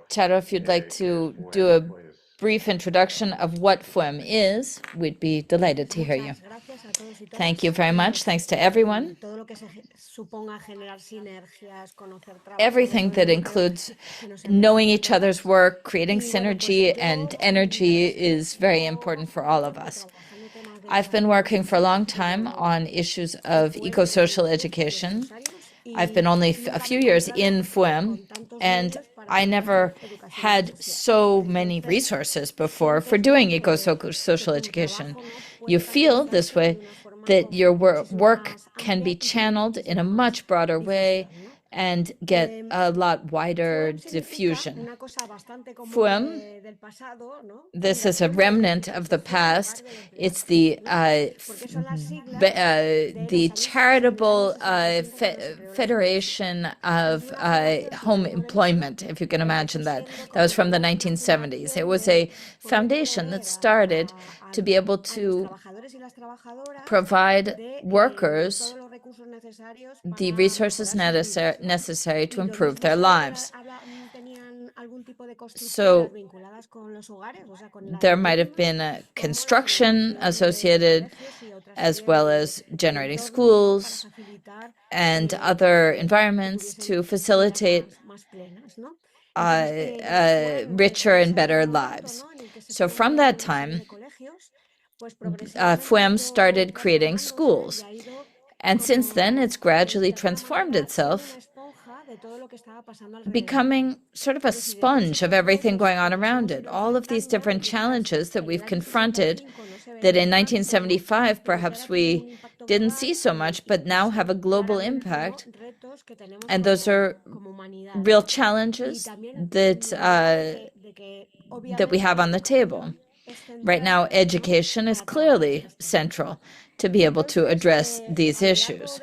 Charo, if you'd like to do a brief introduction of what FUHEM is, we'd be delighted to hear you. Thank you very much. Thanks to everyone. Everything that includes knowing each other's work, creating synergy and energy is very important for all of us. I've been working for a long time on issues of ecosocial education. I've been only a few years in FUHEM, and I never had so many resources before for doing ecosocial education. You feel this way that your work can be channeled in a much broader way and get a lot wider diffusion. FUHEM, this is a remnant of the past. It's the charitable federation of home employment, if you can imagine that. That was from the 1970s. It was a foundation that started to be able to provide workers the resources necessary to improve their lives. So there might have been construction associated, as well as generating schools and other environments to facilitate richer and better lives. So from that time, FUHEM started creating schools. And since then, it's gradually transformed itself, becoming sort of a sponge of everything going on around it. All of these different challenges that we've confronted that in 1975 perhaps we didn't see so much, but now have a global impact. And those are real challenges that we have on the table. Right now, education is clearly central to be able to address these issues.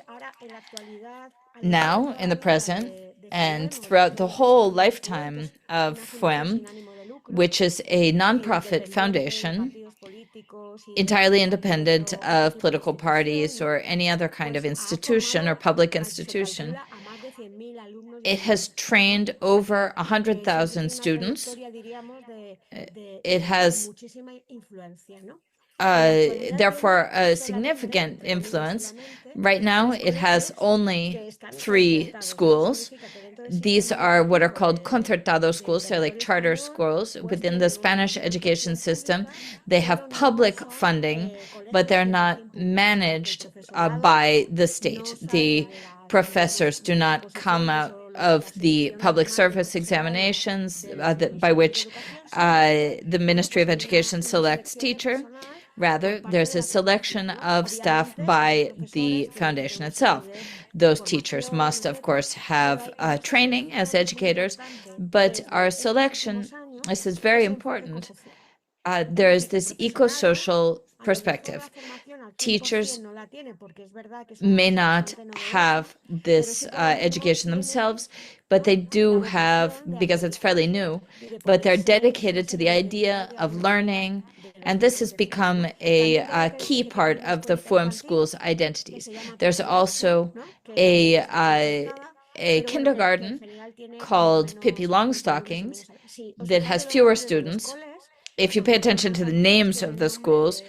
Now, in the present, and throughout the whole lifetime of FUHEM, which is a nonprofit foundation, entirely independent of political parties or any other kind of institution or public institution, it has trained over 100,000 students. It has therefore a significant influence. Right now, it has only 3 schools. These are what are called concertado schools. They're like charter schools within the Spanish education system. They have public funding, but they're not managed by the state. The professors do not come out of the public service examinations by which the Ministry of Education selects teacher. Rather, there's a selection of staff by the foundation itself. Those teachers must, of course, have training as educators, but our selection, this is very important, there is this ecosocial perspective. Teachers may not have this education themselves, but they do have, because it's fairly new, but they're dedicated to the idea of learning, and this has become a key part of the FUHEM schools' identities. There's also a kindergarten called Pippi Longstockings that has fewer students. If you pay attention to the names of the schools,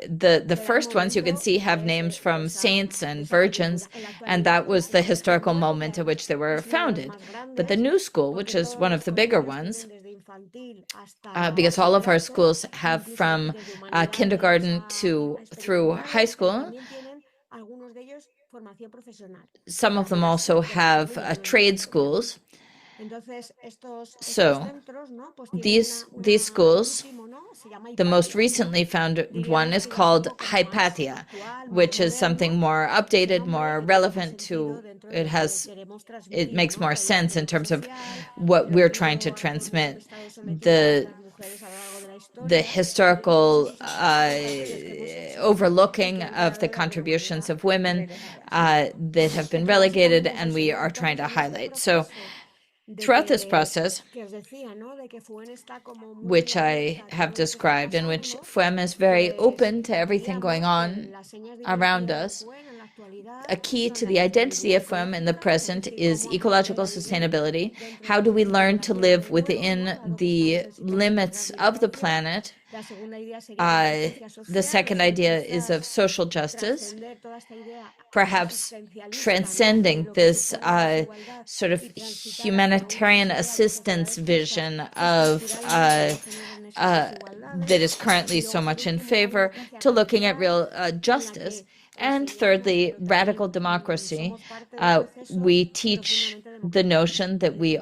the first ones you can see have names from saints and virgins, and that was the historical moment at which they were founded. But the new school, which is one of the bigger ones, because all of our schools have from kindergarten through high school, some of them also have trade schools. So these schools, the most recently founded one is called Hypatia, which is something more updated, more relevant to, it makes more sense in terms of what we're trying to transmit. The historical overlooking of the contributions of women that have been relegated, and we are trying to highlight. So Throughout this process, which I have described, in which FUHEM is very open to everything going on around us, a key to the identity of FUHEM in the present is ecological sustainability. How do we learn to live within the limits of the planet? The second idea is of social justice, perhaps transcending this sort of humanitarian assistance vision of that is currently so much in favor, to looking at real justice. And thirdly, radical democracy. We teach the notion that we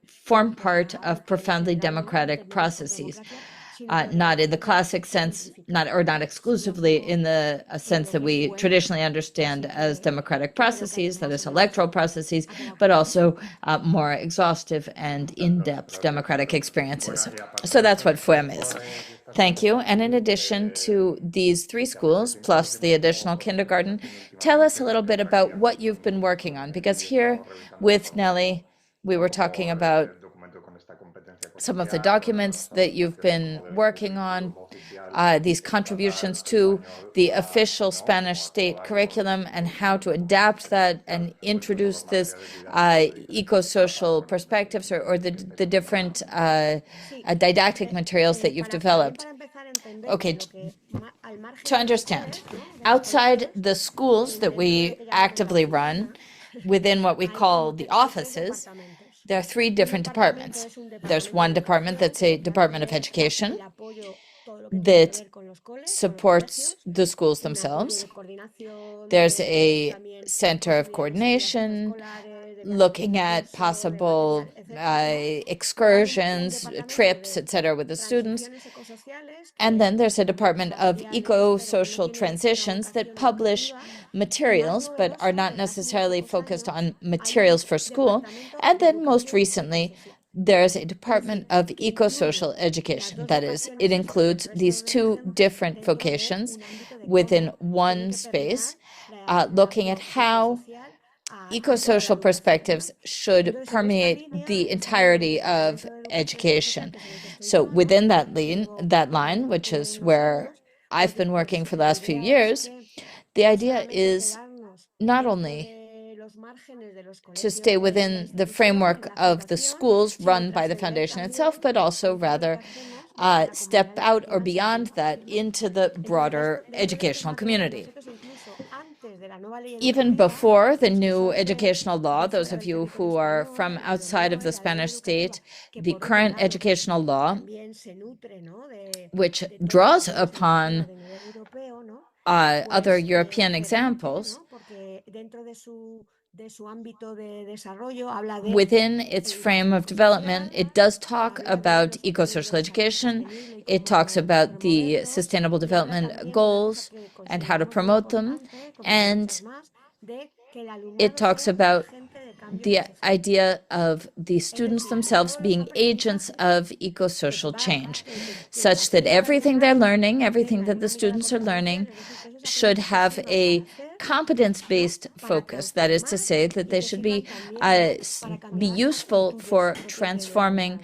form part of profoundly democratic processes. Not in the classic sense, not exclusively in the sense that we traditionally understand as democratic processes, that is electoral processes, but also more exhaustive and in-depth democratic experiences. So that's what FUHEM is. Thank you. And in addition to these three schools, plus the additional kindergarten, tell us a little bit about what you've been working on, because here with Nelly, we were talking about some of the documents that you've been working on, these contributions to the official Spanish state curriculum, and how to adapt that and introduce this eco-social perspectives or the different didactic materials that you've developed. Okay, to understand, outside the schools that we actively run, within what we call the offices, there are three different departments. There's one department that's a Department of Education that supports the schools themselves. There's a center of coordination looking at possible excursions, trips, etc., with the students. And then there's a department of eco-social transitions that publish materials, but are not necessarily focused on materials for school. And then most recently, there's a department of ecosocial education. That is, it includes these two different vocations within one space, looking at how ecosocial perspectives should permeate the entirety of education. So within that line, which is where I've been working for the last few years, the idea is not only to stay within the framework of the schools run by the foundation itself, but also rather step out or beyond that into the broader educational community. Even before the new educational law, those of you who are from outside of the Spanish state, the current educational law, which draws upon other European examples, within its frame of development, it does talk about ecosocial education. It talks about the Sustainable Development Goals and how to promote them. And it talks about the idea of the students themselves being agents of ecosocial change, such that everything they're learning, everything that the students are learning, should have a competence-based focus. That is to say that they should be useful for transforming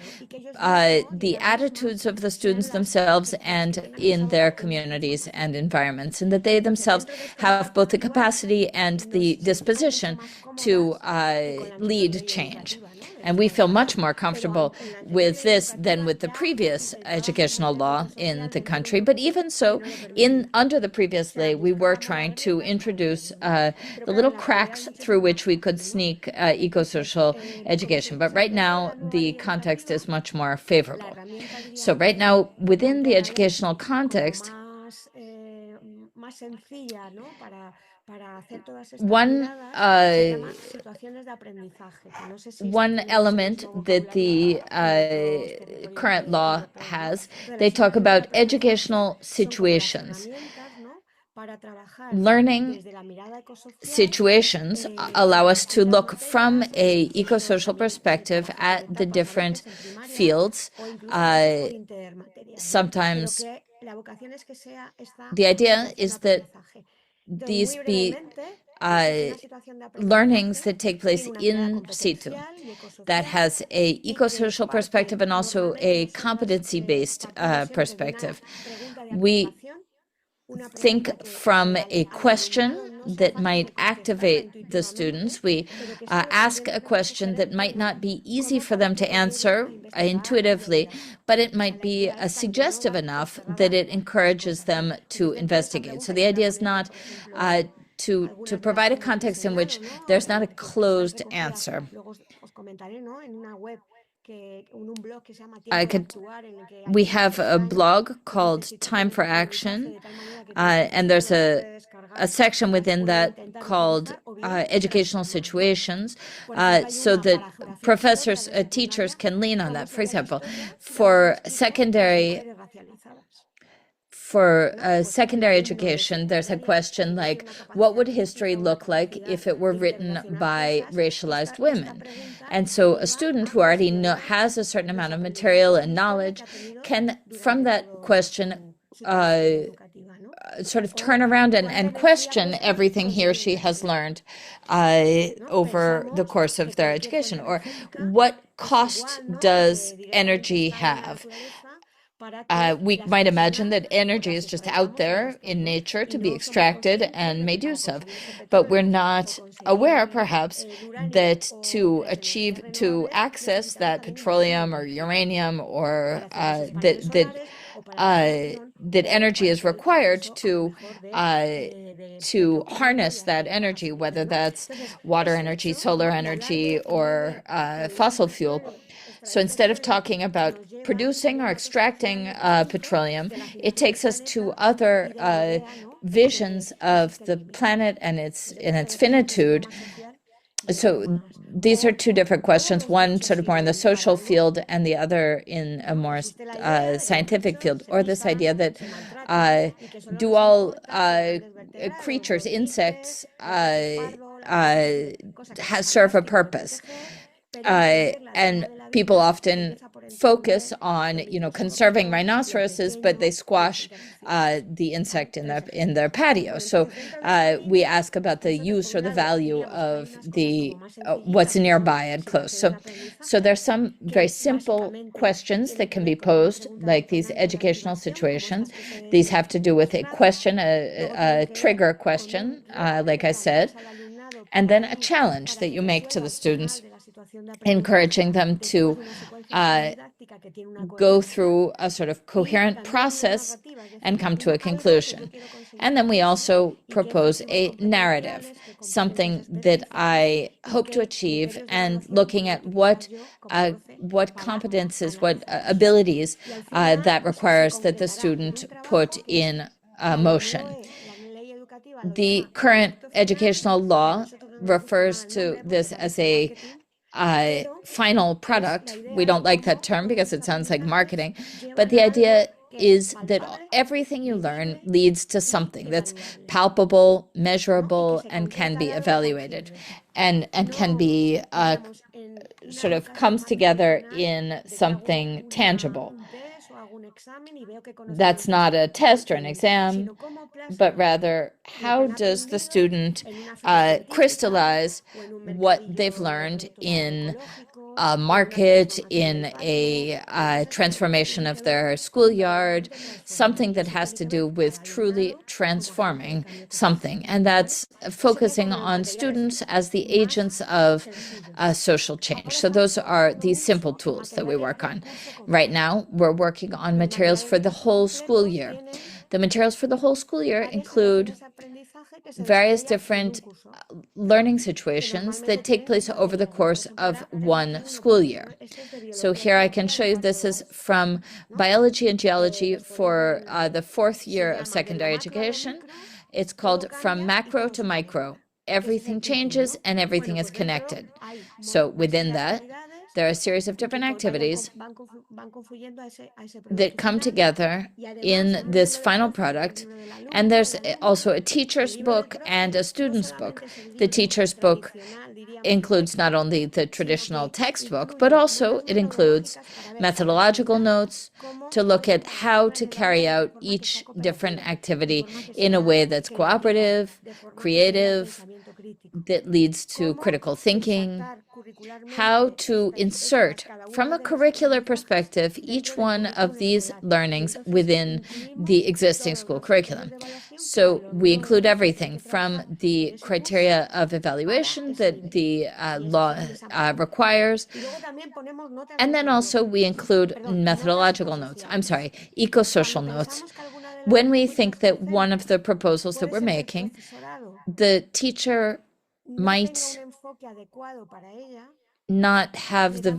the attitudes of the students themselves and in their communities and environments, and that they themselves have both the capacity and the disposition to lead change. And we feel much more comfortable with this than with the previous educational law in the country. But even so, under the previous law, we were trying to introduce the little cracks through which we could sneak eco-social education. But right now, the context is much more favorable. So right now, within the educational context, one element that the current law has, they talk about educational situations. Learning situations allow us to look from a eco-social perspective at the different fields. Sometimes the idea is that these be learnings that take place in situ. that has a ecosocial perspective and also a competency-based perspective. We think from a question that might activate the students. We ask a question that might not be easy for them to answer intuitively, but it might be suggestive enough that it encourages them to investigate. So the idea is not to provide a context in which there's not a closed answer. We have a blog called Time for Action, and there's a section within that called educational situations, so that professors, teachers can lean on that. For example, for secondary education, there's a question like, what would history look like if it were written by racialized women? And so a student who already has a certain amount of material and knowledge can, from that question, sort of turn around and question everything he or she has learned over the course of their education. Or what cost does energy have? We might imagine that energy is just out there in nature to be extracted and made use of, but we're not aware, perhaps, that to access that petroleum or uranium, or that energy is required to harness that energy, whether that's water energy, solar energy, or fossil fuel. So instead of talking about producing or extracting petroleum, it takes us to other visions of the planet and its finitude. So these are two different questions, one sort of more in the social field and the other in a more scientific field. Or this idea that do all creatures, insects, serve a purpose? And people often focus on, conserving rhinoceroses, but they squash the insect in their patio. So we ask about the use or the value of the what's nearby and close. So there's some very simple questions that can be posed, like these educational situations. These have to do with a question, a trigger question, like I said, and then a challenge that you make to the students, encouraging them to go through a sort of coherent process and come to a conclusion. And then we also propose a narrative, something that I hope to achieve, and looking at what competences, what abilities that requires that the student put in motion. The current educational law refers to this as a final product. We don't like that term because it sounds like marketing, but the idea is that everything you learn leads to something that's palpable, measurable, and can be evaluated, and can be sort of comes together in something tangible. That's not a test or an exam, but rather, how does the student crystallize what they've learned in a market, in a transformation of their schoolyard, something that has to do with truly transforming something. And that's focusing on students as the agents of social change. So those are these simple tools that we work on. Right now, we're working on materials for the whole school year. The materials for the whole school year include various different learning situations that take place over the course of one school year. So here I can show you, this is from biology and geology for the fourth year of secondary education. It's called From Macro to Micro. Everything changes and everything is connected. So within that, there are a series of different activities that come together in this final product. And there's also a teacher's book and a student's book. The teacher's book includes not only the traditional textbook, but also it includes methodological notes to look at how to carry out each different activity in a way that's cooperative, creative, that leads to critical thinking, how to insert from a curricular perspective each one of these learnings within the existing school curriculum. So we include everything from the criteria of evaluation that the law requires, and then also we include methodological notes, ecosocial notes. When we think that one of the proposals that we're making, the teacher might not have the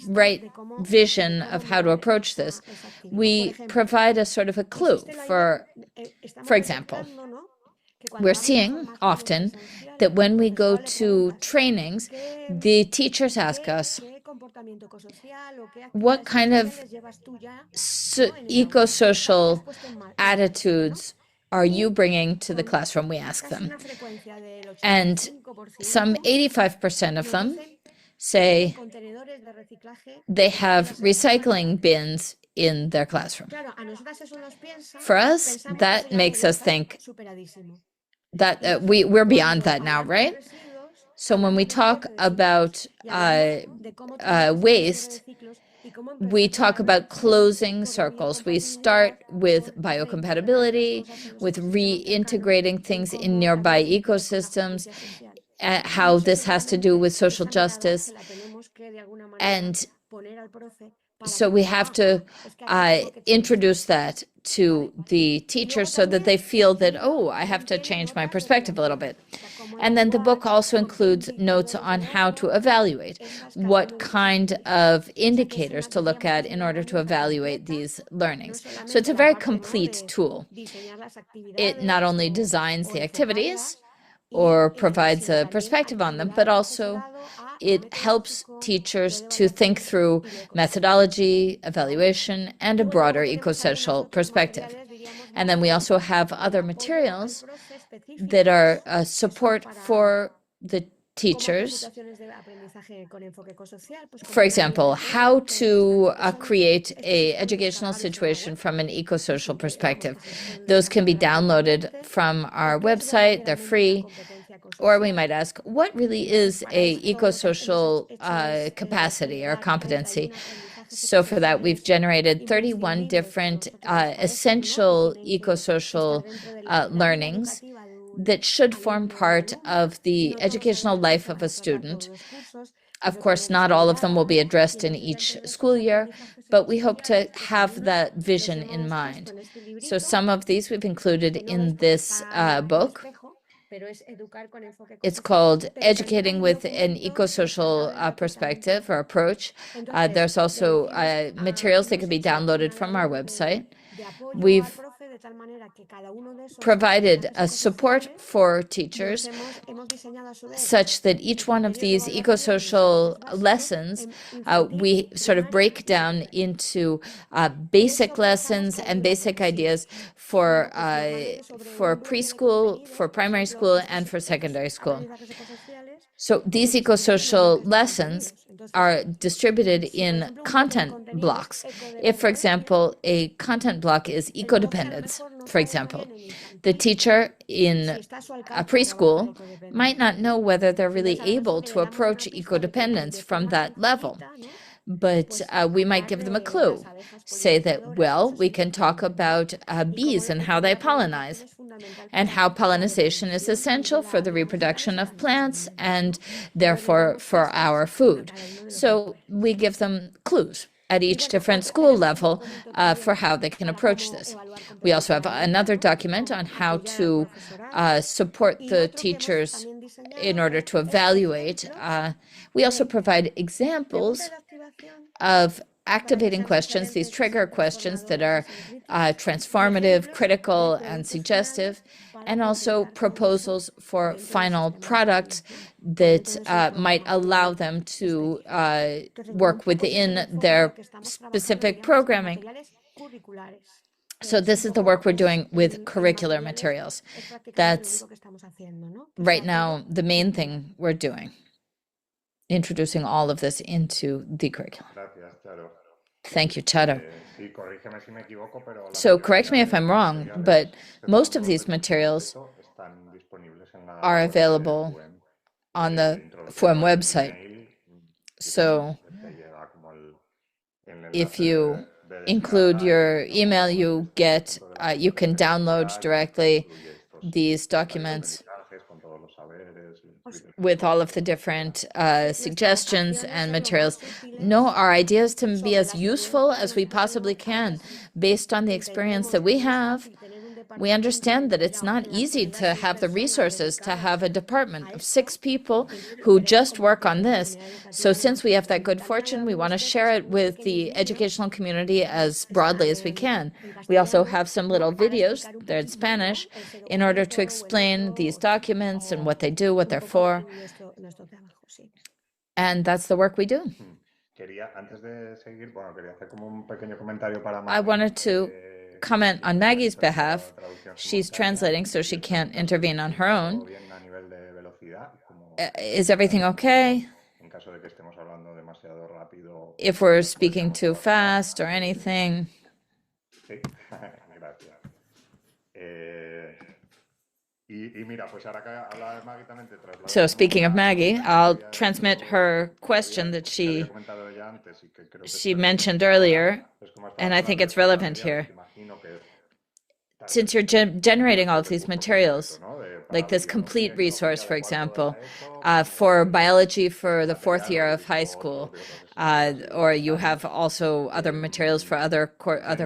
right vision of how to approach this, we provide a sort of a clue. For example, we're seeing often that when we go to trainings, the teachers ask us, what kind of ecosocial attitudes are you bringing to the classroom? We ask them. And some 85% of them say they have recycling bins in their classroom. For us, that makes us think that we're beyond that now, right? So when we talk about waste, we talk about closing circles. We start with biocompatibility, with reintegrating things in nearby ecosystems, how this has to do with social justice. And so we have to introduce that to the teachers so that they feel that, oh, I have to change my perspective a little bit. And then the book also includes notes on how to evaluate, what kind of indicators to look at in order to evaluate these learnings. So it's a very complete tool. It not only designs the activities or provides a perspective on them, but also it helps teachers to think through methodology, evaluation, and a broader ecosocial perspective. And then we also have other materials that are support for the teachers. For example, how to create an educational situation from an ecosocial perspective. Those can be downloaded from our website. They're free. Or we might ask, what really is a ecosocial capacity or competency? So for that, we've generated 31 different essential ecosocial learnings that should form part of the educational life of a student. Of course, not all of them will be addressed in each school year, but we hope to have that vision in mind. So some of these we've included in this book. It's called Educating with an Ecosocial Perspective or Approach. There's also materials that can be downloaded from our website. We've provided a support for teachers such that each one of these ecosocial lessons, we sort of break down into basic lessons and basic ideas for preschool, for primary school, and for secondary school. So these ecosocial lessons are distributed in content blocks. If, for example, a content block is ecodependence, for example, the teacher in a preschool might not know whether they're really able to approach ecodependence from that level. But we might give them a clue. Say that, well, we can talk about bees and how they pollinize, and how pollination is essential for the reproduction of plants and therefore for our food. So we give them clues at each different school level for how they can approach this. We also have another document on how to support the teachers in order to evaluate. We also provide examples of activating questions, these trigger questions that are transformative, critical, and suggestive, and also proposals for final products that might allow them to work within their specific programming. So this is the work we're doing with curricular materials. That's right now the main thing we're doing, introducing all of this into the curriculum. Thank you, Charo. So correct me if I'm wrong, but most of these materials are available on the FUHEM website. So if you include your email, you get, you can download directly these documents with all of the different suggestions and materials. No, our idea is to be as useful as we possibly can based on the experience that we have. We understand that it's not easy to have the resources to have a department of 6 people who just work on this. So since we have that good fortune, we want to share it with the educational community as broadly as we can. We also have some little videos, they're in Spanish, in order to explain these documents and what they do, what they're for. And that's the work we do. I wanted to comment on Maggie's behalf. She's translating, so she can't intervene on her own. Is everything okay? If we're speaking too fast or anything. So speaking of Maggie, I'll transmit her question that she mentioned earlier, and I think it's relevant here. Since you're generating all of these materials, like this complete resource, for example, for biology for the 4th year of high school, or you have also other materials for other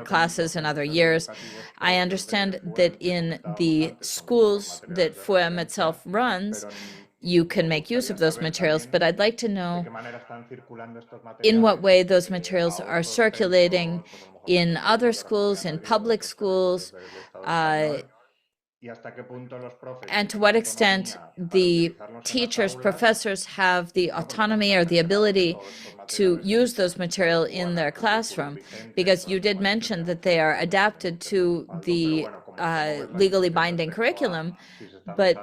classes and other years. I understand that in the schools that FUHEM itself runs, you can make use of those materials, but I'd like to know in what way those materials are circulating in other schools, in public schools, and to what extent the teachers, professors have the autonomy or the ability to use those material in their classroom, because you did mention that they are adapted to the legally binding curriculum, but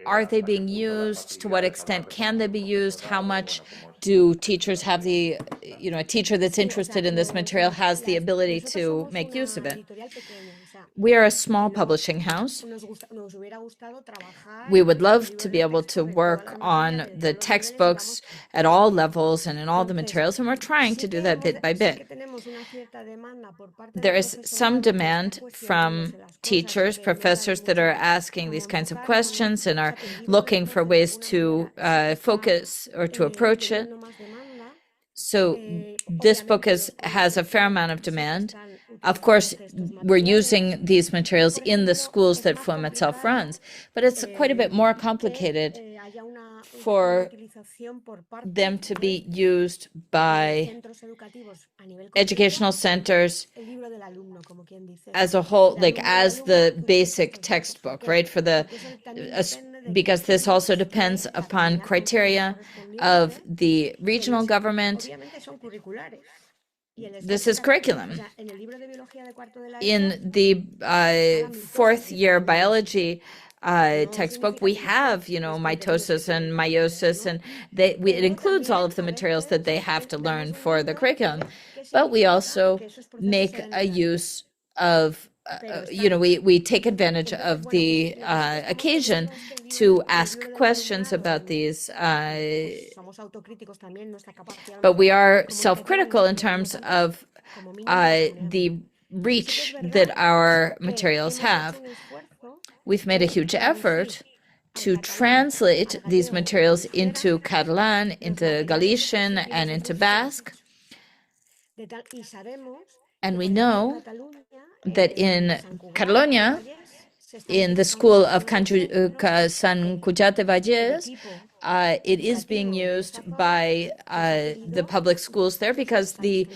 are they being used? To what extent can they be used? How much do teachers have the, a teacher that's interested in this material has the ability to make use of it? We are a small publishing house. We would love to be able to work on the textbooks at all levels and in all the materials, and we're trying to do that bit by bit. There is some demand from teachers, professors that are asking these kinds of questions and are looking for ways to focus or to approach it. So this book has a fair amount of demand. Of course, we're using these materials in the schools that FUHEM itself runs, but it's quite a bit more complicated for them to be used by educational centers as a whole, like as the basic textbook, right? Because this also depends upon criteria of the regional government. This is curriculum. In the 4th year biology textbook, we have, mitosis and meiosis, and it includes all of the materials that they have to learn for the curriculum. But we also make a use of, we take advantage of the occasion to ask questions about these. But we are self-critical in terms of the reach that our materials have. We've made a huge effort to translate these materials into Catalan, into Galician, and into Basque. And we know that in Catalonia, in the school of Sant Cugat de Vallès, it is being used by the public schools there because the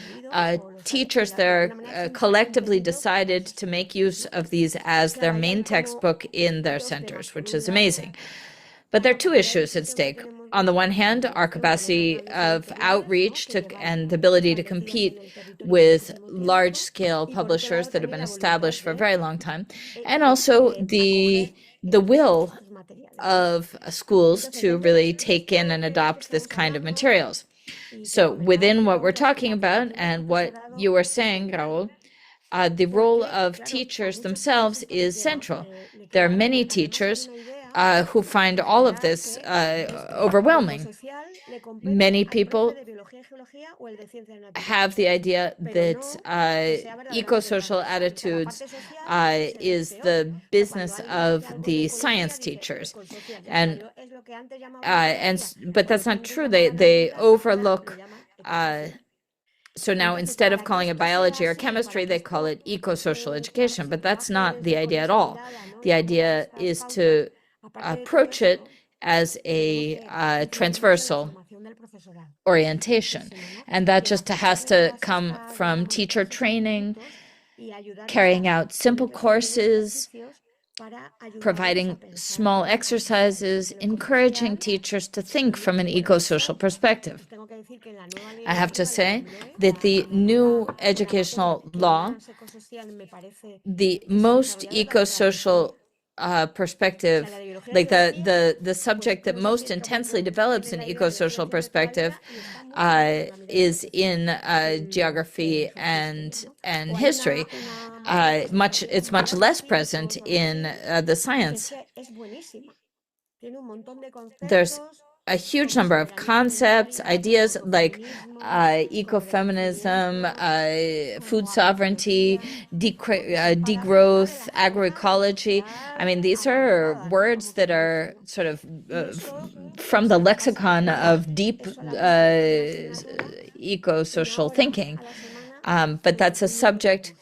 teachers there collectively decided to make use of these as their main textbook in their centers, which is amazing. But there are 2 issues at stake. On the one hand, our capacity of outreach and the ability to compete with large-scale publishers that have been established for a very long time, and also the will of schools to really take in and adopt this kind of materials. So within what we're talking about and what you were saying, Raúl, the role of teachers themselves is central. There are many teachers who find all of this overwhelming. Many people have the idea that eco-social attitudes is the business of the science teachers, and but that's not true. They overlook. So now instead of calling it biology or chemistry, they call it eco-social education, but that's not the idea at all. The idea is to approach it as a transversal orientation, and that just has to come from teacher training, carrying out simple courses, providing small exercises, encouraging teachers to think from an eco-social perspective. I have to say that the new educational law, the most eco-social perspective, like the subject that most intensely develops an eco-social perspective is in geography and history. It's much less present in the science. There's a huge number of concepts, ideas like ecofeminism, food sovereignty, degrowth, agroecology. I mean, these are words that are sort of from the lexicon of deep eco-social thinking. But that's a subject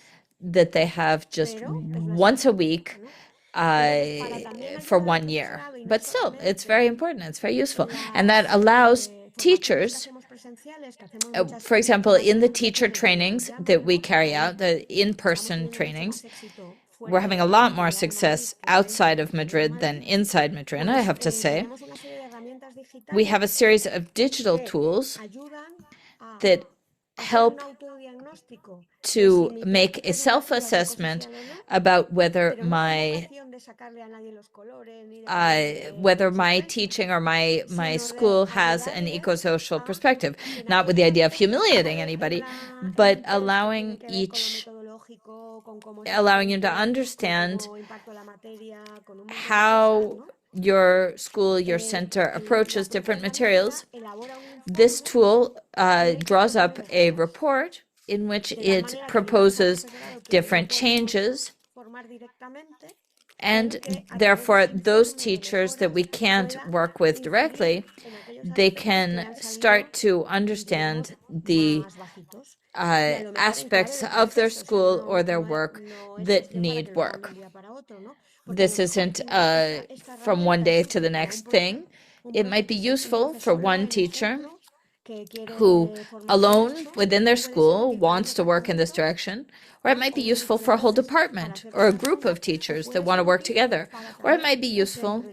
that they have just once a week for 1 year. But still, it's very important. It's very useful. And that allows teachers, for example, in the teacher trainings that we carry out, the in-person trainings, we're having a lot more success outside of Madrid than inside Madrid, I have to say. We have a series of digital tools that help to make a self-assessment about whether my teaching or my school has an eco-social perspective, not with the idea of humiliating anybody, but allowing you to understand how your school, your center approaches different materials. This tool draws up a report in which it proposes different changes, and therefore those teachers that we can't work with directly, they can start to understand the aspects of their school or their work that need work. This isn't from one day to the next thing. It might be useful for one teacher who alone within their school wants to work in this direction, or it might be useful for a whole department or a group of teachers that want to work together, or it might be useful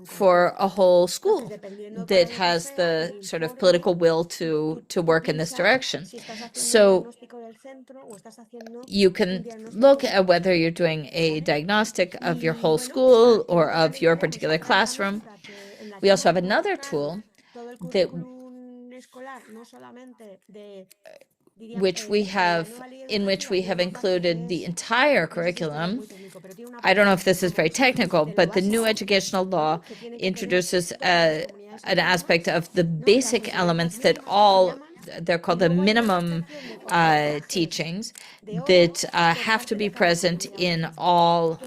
for a whole school that has the sort of political will to work in this direction. So you can look at whether you're doing a diagnostic of your whole school or of your particular classroom. We also have another tool that in which we have included the entire curriculum. I don't know if this is very technical, but the new educational law introduces an aspect of the basic elements that they're called the minimum teachings that have to be present in all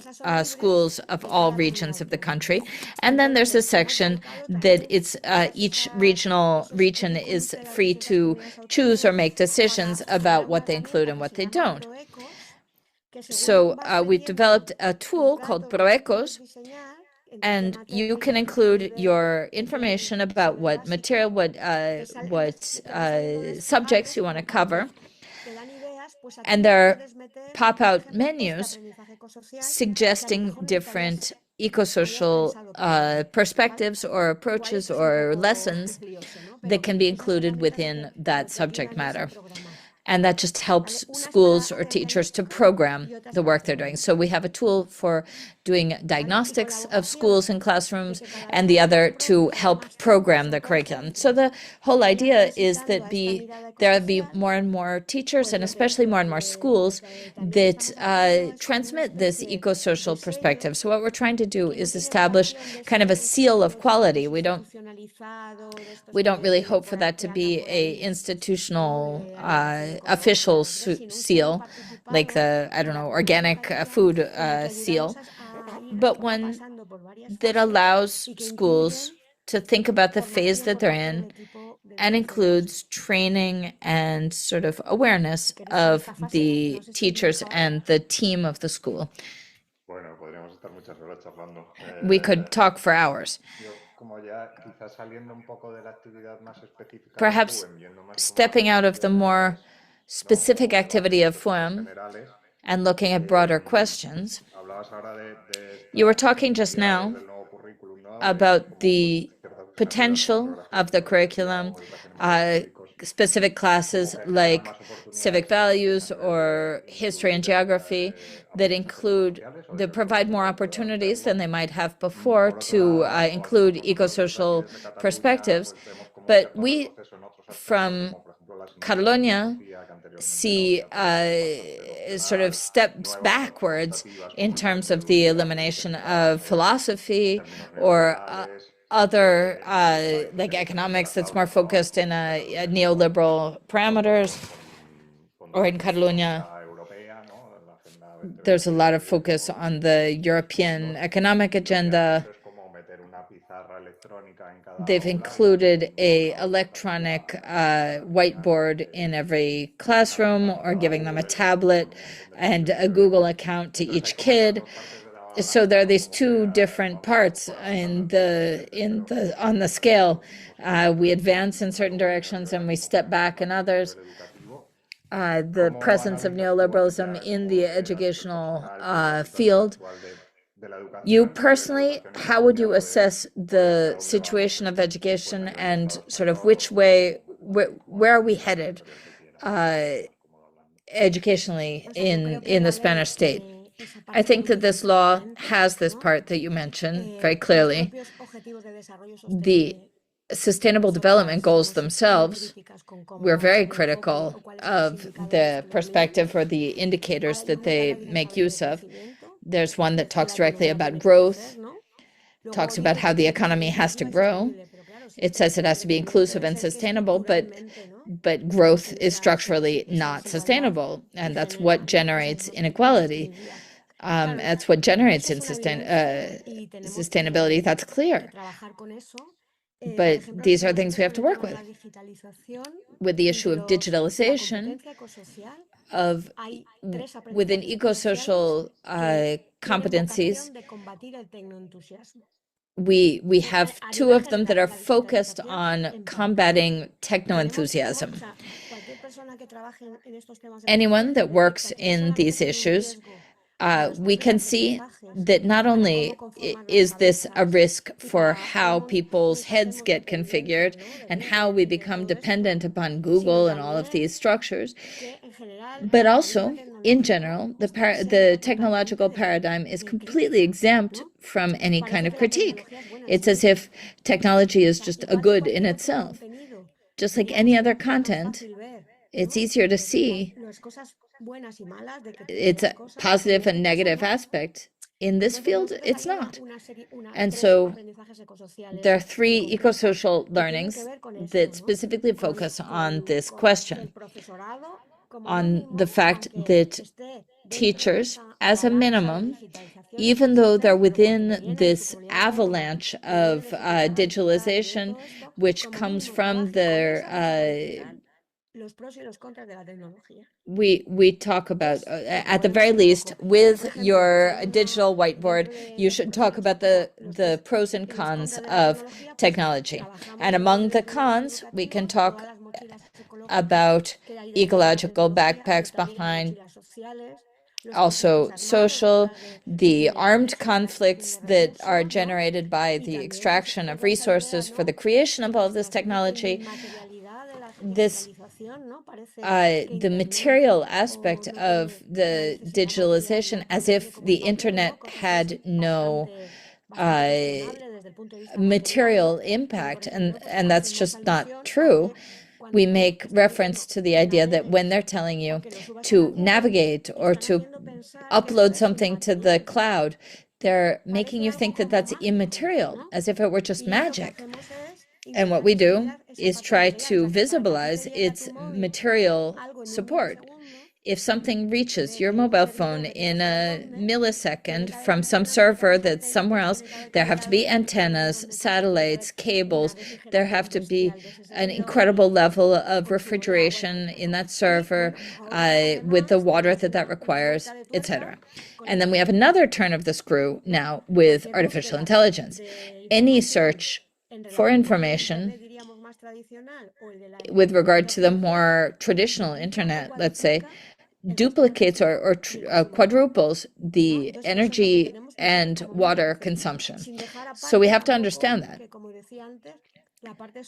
schools of all regions of the country. And then there's a section that each region is free to choose or make decisions about what they include and what they don't. So we've developed a tool called ProEcos, and you can include your information about what material, what subjects you want to cover, and there pop-out menus suggesting different eco-social perspectives or approaches or lessons that can be included within that subject matter. And that just helps schools or teachers to program the work they're doing. So we have a tool for doing diagnostics of schools and classrooms, and the other to help program the curriculum. So the whole idea is that there'll be more and more teachers, and especially more and more schools, that transmit this eco-social perspective. So what we're trying to do is establish kind of a seal of quality. We don't really hope for that to be a institutional official seal, like the, I don't know, organic food seal, but one that allows schools to think about the phase that they're in and includes training and sort of awareness of the teachers and the team of the school. We could talk for hours. Perhaps stepping out of the more specific activity of FUHEM and looking at broader questions. You were talking just now about the potential of the curriculum, specific classes like civic values or history and geography that provide more opportunities than they might have before to include ecosocial perspectives. But we, from Catalonia, see sort of steps backwards in terms of the elimination of philosophy or other like economics that's more focused in a neoliberal parameters. Or in Catalonia, there's a lot of focus on the European economic agenda. They've included a electronic whiteboard in every classroom, or giving them a tablet and a Google account to each kid. So there are these two different parts on the scale. We advance in certain directions and we step back in others. The presence of neoliberalism in the educational field. You personally, how would you assess the situation of education and sort of where are we headed educationally in the Spanish state? I think that this law has this part that you mentioned very clearly. The Sustainable Development Goals themselves, we're very critical of the perspective or the indicators that they make use of. There's one that talks directly about growth, talks about how the economy has to grow. It says it has to be inclusive and sustainable, but growth is structurally not sustainable, and that's what generates inequality. That's what generates sustainability. That's clear. But these are things we have to work with. With the issue of digitalization, within ecosocial competencies, we have two of them that are focused on combating techno-enthusiasm. Anyone that works in these issues, we can see that not only is this a risk for how people's heads get configured and how we become dependent upon Google and all of these structures, but also, in general, the technological paradigm is completely exempt from any kind of critique. It's as if technology is just a good in itself. Just like any other content, it's easier to see it's a positive and negative aspect. In this field, it's not. And so there are three ecosocial learnings that specifically focus on this question, on the fact that teachers, as a minimum, even though they're within this avalanche of digitalization, which comes from their we talk about, at the very least, with your digital whiteboard, you should talk about the pros and cons of technology. And among the cons, we can talk about ecological backpacks behind, also social, the armed conflicts that are generated by the extraction of resources for the creation of all of this technology, this the material aspect of the digitalization, as if the internet had no material impact, and that's just not true. We make reference to the idea that when they're telling you to navigate or to upload something to the cloud, they're making you think that that's immaterial, as if it were just magic. And what we do is try to visibilize its material support. If something reaches your mobile phone in a millisecond from some server that's somewhere else, there have to be antennas, satellites, cables. There have to be an incredible level of refrigeration in that server with the water that requires, etc. And then we have another turn of the screw now with artificial intelligence. Any search for information with regard to the more traditional internet, let's say, duplicates or quadruples the energy and water consumption. So we have to understand that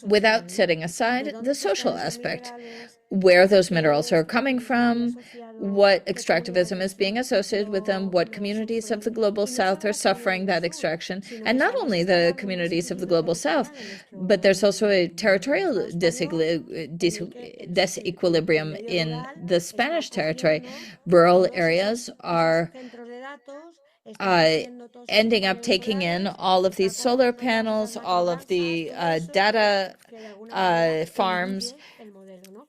without setting aside the social aspect, where those minerals are coming from, what extractivism is being associated with them, what communities of the global south are suffering that extraction, and not only the communities of the global south, but there's also a territorial disequilibrium in the Spanish territory. Rural areas are ending up taking in all of these solar panels, all of the data farms,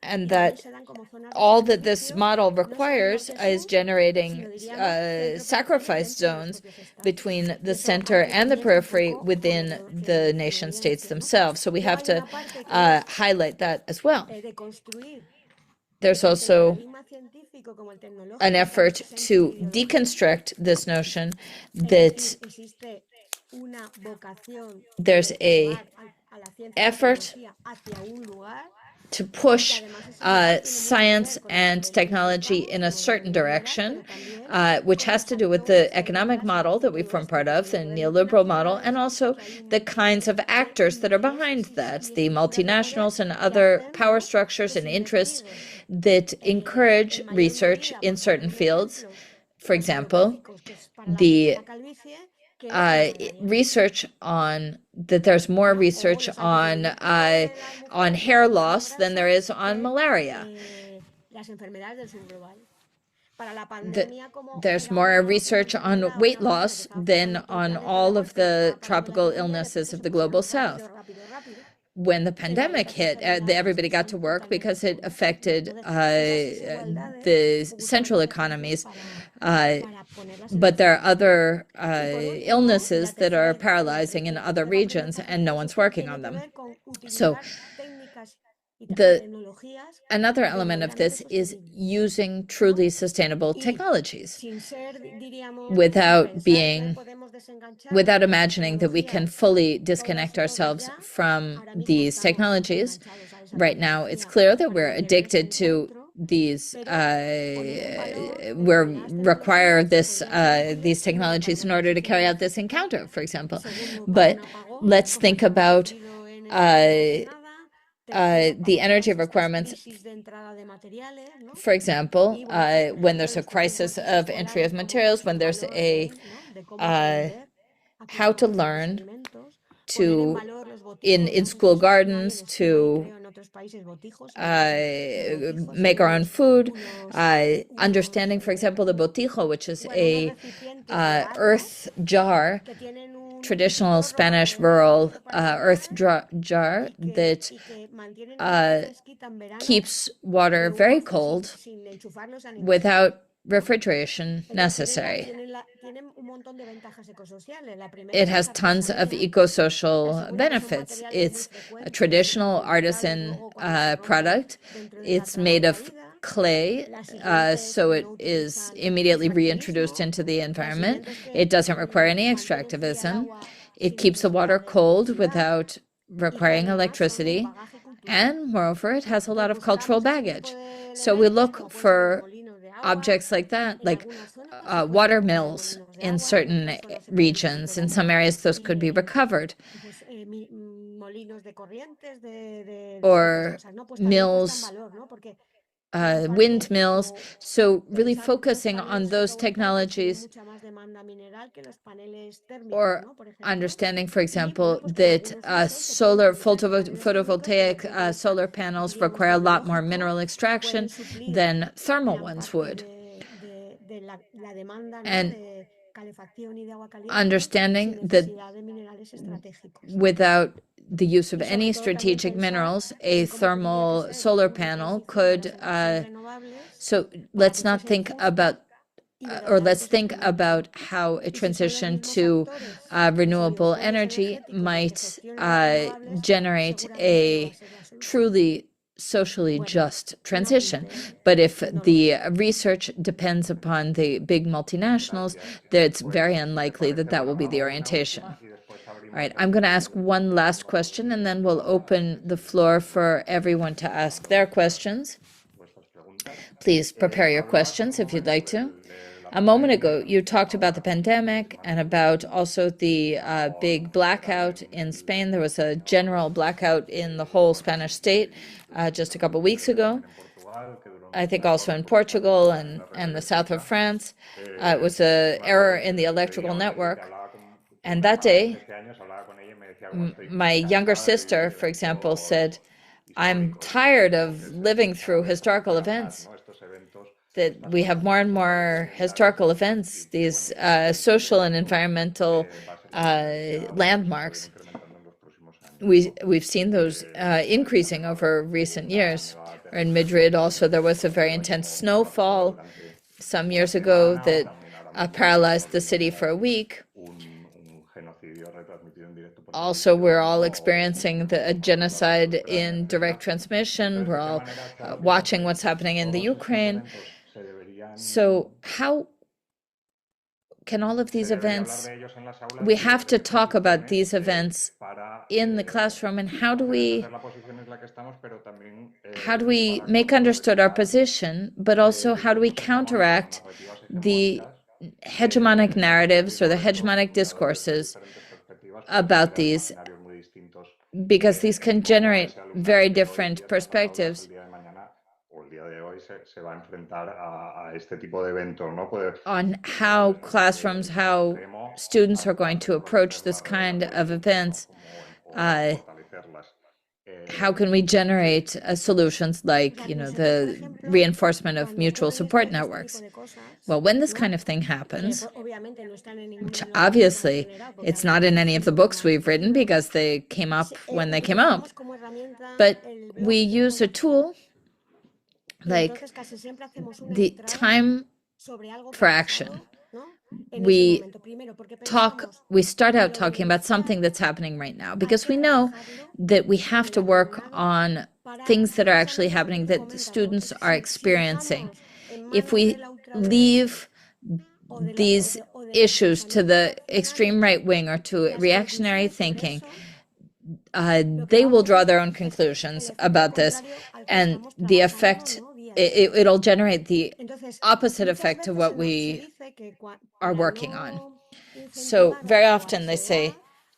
and that all that this model requires is generating sacrifice zones between the center and the periphery within the nation states themselves. So we have to highlight that as well. There's also an effort to deconstruct this notion that there's a effort to push science and technology in a certain direction, which has to do with the economic model that we form part of, the neoliberal model, and also the kinds of actors that are behind that, the multinationals and other power structures and interests that encourage research in certain fields. For example, the research on that there's more research on hair loss than there is on malaria. There's more research on weight loss than on all of the tropical illnesses of the global south. When the pandemic hit, everybody got to work because it affected the central economies. But there are other illnesses that are paralyzing in other regions, and no one's working on them. So another element of this is using truly sustainable technologies without imagining that we can fully disconnect ourselves from these technologies. Right now, it's clear that we're addicted to these require these technologies in order to carry out this encounter, for example. But let's think about the energy requirements. For example, when there's a crisis of entry of materials, when there's a how to learn to in school gardens to make our own food, understanding, for example, the botijo, which is a earth jar, traditional Spanish rural earth jar that keeps water very cold without refrigeration necessary. It has tons of ecosocial benefits. It's a traditional artisan product. It's made of clay, so it is immediately reintroduced into the environment. It doesn't require any extractivism. It keeps the water cold without requiring electricity. And moreover, it has a lot of cultural baggage. So we look for objects like that, like water mills in certain regions. In some areas, those could be recovered. or mills, windmills. So really focusing on those technologies, or understanding, for example, that photovoltaic solar panels require a lot more mineral extraction than thermal ones would. And understanding that without the use of any strategic minerals, a thermal solar panel could, so let's not think about let's think about how a transition to renewable energy might generate a truly socially just transition. But if the research depends upon the big multinationals, then it's very unlikely that that will be the orientation. All right, I'm going to ask one last question, and then we'll open the floor for everyone to ask their questions. Please prepare your questions if you'd like to. A moment ago, you talked about the pandemic and about also the big blackout in Spain. There was a general blackout in the whole Spanish state just a couple of weeks ago. I think also in Portugal and the south of France. It was an error in the electrical network. And that day, my younger sister, for example, said, I'm tired of living through historical events, that we have more and more historical events, these social and environmental landmarks. We've seen those increasing over recent years. In Madrid also, there was a very intense snowfall some years ago that paralyzed the city for a week. Also, we're all experiencing a genocide in direct transmission. We're all watching what's happening in the Ukraine. So how can all of these events, we have to talk about these events in the classroom, and how do we make understood our position, but also how do we counteract the hegemonic narratives or the hegemonic discourses about these, because these can generate very different perspectives on how classrooms, how students are going to approach this kind of events. How can we generate solutions like, the reinforcement of mutual support networks? Well, when this kind of thing happens, which obviously it's not in any of the books we've written because they came up when they came up, but we use a tool like the time for action. We start out talking about something that's happening right now, because we know that we have to work on things that are actually happening, that the students are experiencing. If we leave these issues to the extreme right wing or to reactionary thinking, they will draw their own conclusions about this, and the effect, it'll generate the opposite effect to what we are working on. So very often they say,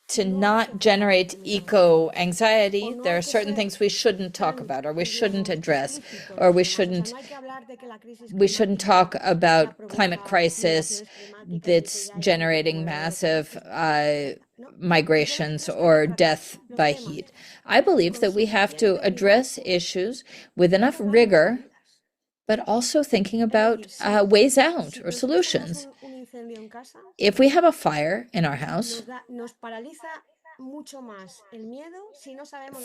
to not generate eco-anxiety, there are certain things we shouldn't talk about, or we shouldn't address, or we shouldn't talk about climate crisis that's generating massive migrations or death by heat. I believe that we have to address issues with enough rigor, but also thinking about ways out or solutions. If we have a fire in our house,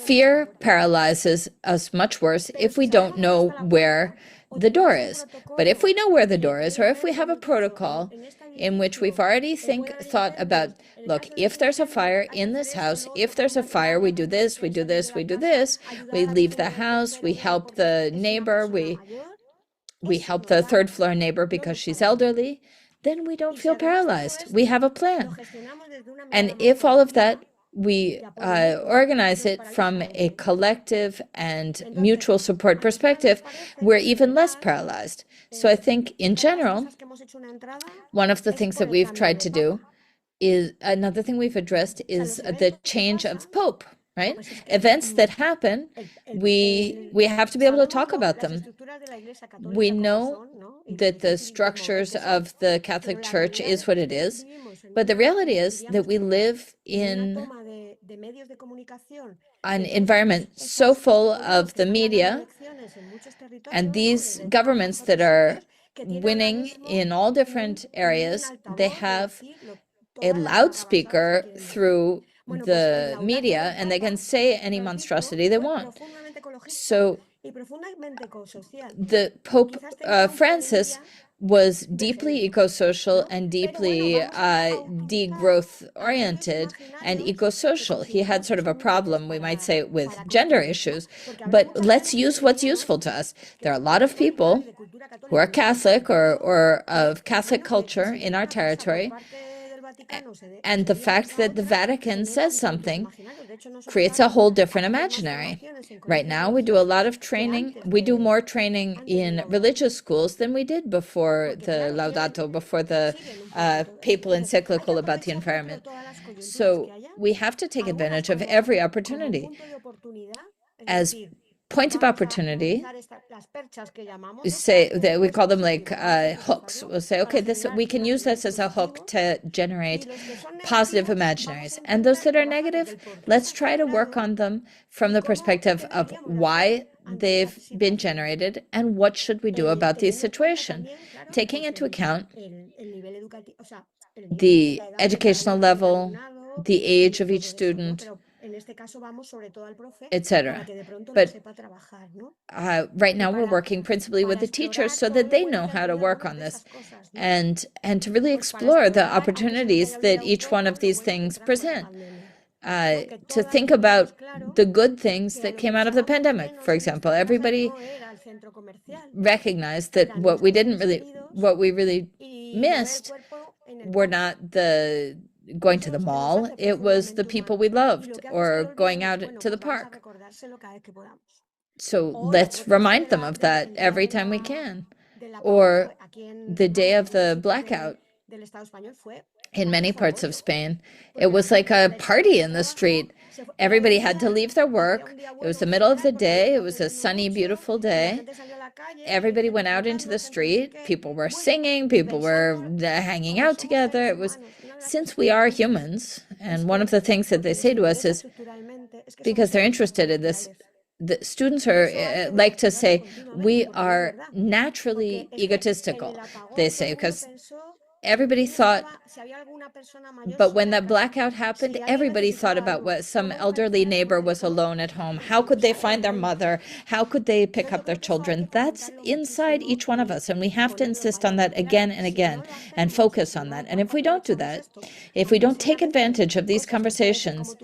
fear paralyzes us much worse if we don't know where the door is. But if we know where the door is, or if we have a protocol in which we've already thought about, look, if there's a fire in this house, if there's a fire, we do this, we do this, we do this, we leave the house, we help the neighbor, we help the third floor neighbor because she's elderly, then we don't feel paralyzed. We have a plan. And if all of that, we organize it from a collective and mutual support perspective, we're even less paralyzed. So I think in general, one of the things that we've tried to do is, another thing we've addressed is the change of Pope, right? Events that happen, we have to be able to talk about them. We know that the structures of the Catholic Church is what it is, but the reality is that we live in an environment so full of the media and these governments that are winning in all different areas. They have a loudspeaker through the media and they can say any monstrosity they want. So the Pope Francis was deeply eco-social and deeply degrowth oriented and eco-social. He had sort of a problem, we might say, with gender issues, but let's use what's useful to us. There are a lot of people who are Catholic or of Catholic culture in our territory, and the fact that the Vatican says something creates a whole different imaginary. Right now, we do a lot of training. We do more training in religious schools than we did before the Laudato, before the papal encyclical about the environment. So we have to take advantage of every opportunity. As point of opportunity, say that we call them like hooks. We'll say, okay, this we can use this as a hook to generate positive imaginaries. And those that are negative, let's try to work on them from the perspective of why they've been generated and what should we do about the situation, taking into account the educational level, the age of each student, etc. But right now we're working principally with the teachers so that they know how to work on this and to really explore the opportunities that each one of these things present. To think about the good things that came out of the pandemic. For example, everybody recognized that what we really missed were not the going to the mall, it was the people we loved or going out to the park. So let's remind them of that every time we can. Or the day of the blackout in many parts of Spain, it was like a party in the street. Everybody had to leave their work. It was the middle of the day. It was a sunny, beautiful day. Everybody went out into the street. People were singing. People were hanging out together. It was, since we are humans, and one of the things that they say to us is, because they're interested in this, the students are like to say, we are naturally egotistical, they say, because everybody thought, but when that blackout happened, everybody thought about what some elderly neighbor was alone at home. How could they find their mother? How could they pick up their children? That's inside each one of us, and we have to insist on that again and again and focus on that. And if we don't do that, if we don't take advantage of these conversations,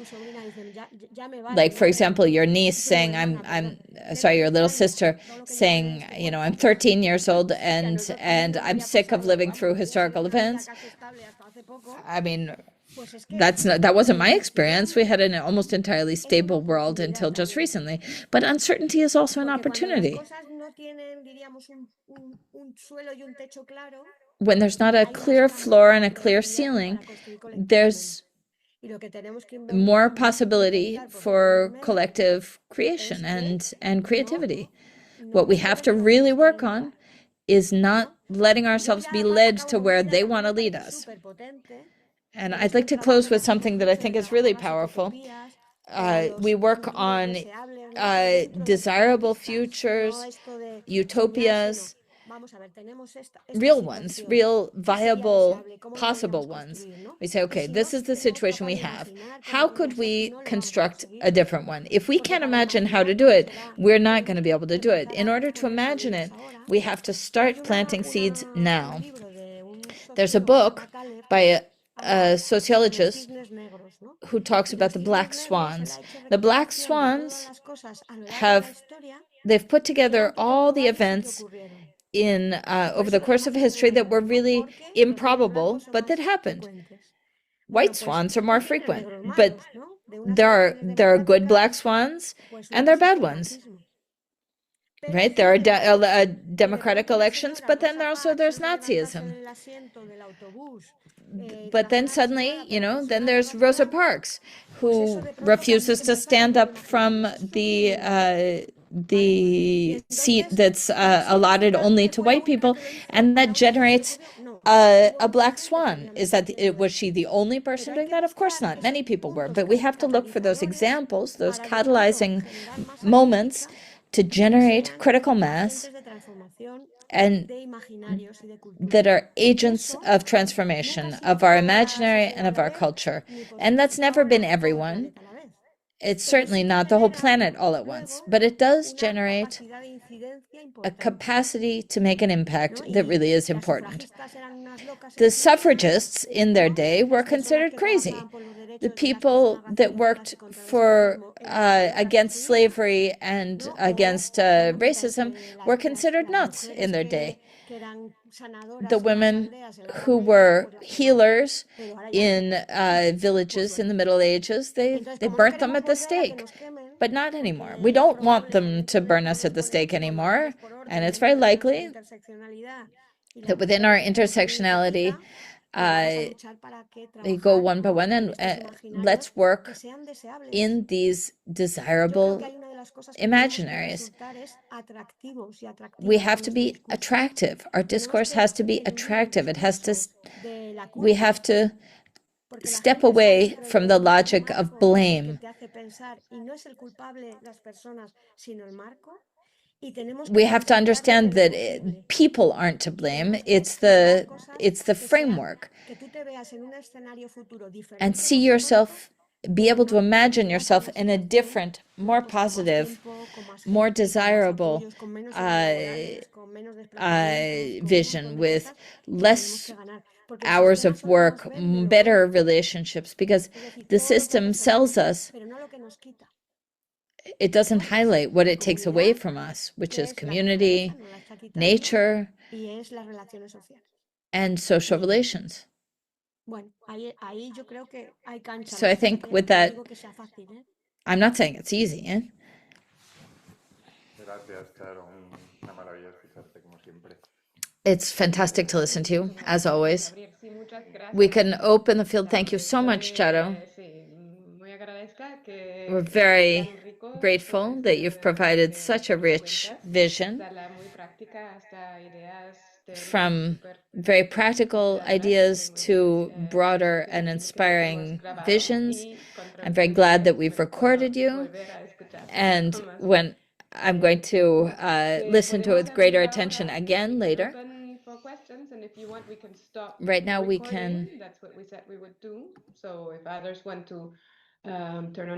like, for example, your niece saying, I'm sorry, your little sister saying, you know, I'm 13 years old and I'm sick of living through historical events. I mean, that wasn't my experience. We had an almost entirely stable world until just recently. But uncertainty is also an opportunity. When there's not a clear floor and a clear ceiling, there's more possibility for collective creation and creativity. What we have to really work on is not letting ourselves be led to where they want to lead us. And I'd like to close with something that I think is really powerful. We work on desirable futures, utopias, real ones, real viable, possible ones. We say, okay, this is the situation we have. How could we construct a different one? If we can't imagine how to do it, we're not going to be able to do it. In order to imagine it, we have to start planting seeds now. There's a book by a sociologist who talks about the black swans. The black swans they've put together all the events in over the course of history that were really improbable, but that happened. White swans are more frequent, but there are good black swans and there are bad ones. right? There are democratic elections, but then there's Nazism. But then suddenly, then there's Rosa Parks, who refuses to stand up from the seat that's allotted only to white people, and that generates a black swan. Was she the only person doing that? Of course not. Many people were, but we have to look for those examples, those catalyzing moments to generate critical mass and that are agents of transformation of our imaginary and of our culture. And that's never been everyone. It's certainly not the whole planet all at once, but it does generate a capacity to make an impact that really is important. The suffragists in their day were considered crazy. The people that worked for against slavery and against racism were considered nuts in their day. The women who were healers in villages in the Middle Ages, they burnt them at the stake, but not anymore. We don't want them to burn us at the stake anymore, and it's very likely that within our intersectionality, they go one by one, and let's work in these desirable imaginaries. We have to be attractive. Our discourse has to be attractive. We have to step away from the logic of blame. We have to understand that people aren't to blame. It's the framework. And see yourself, be able to imagine yourself in a different, more positive, more desirable vision with less hours of work, better relationships, because the system sells us. It doesn't highlight what it takes away from us, which is community, nature, and social relations. So I think with that, I'm not saying it's easy. Gracias, Charo. Una maravilla escucharte, como siempre. It's fantastic to listen to you, as always. We can open the field. Thank you so much, Charo. We're very grateful that you've provided such a rich vision from very practical ideas to broader and inspiring visions. I'm very glad that we've recorded you. And when I'm going to listen to it with greater attention again later. Right now we can. That's what we said we would do. So if others want to turn on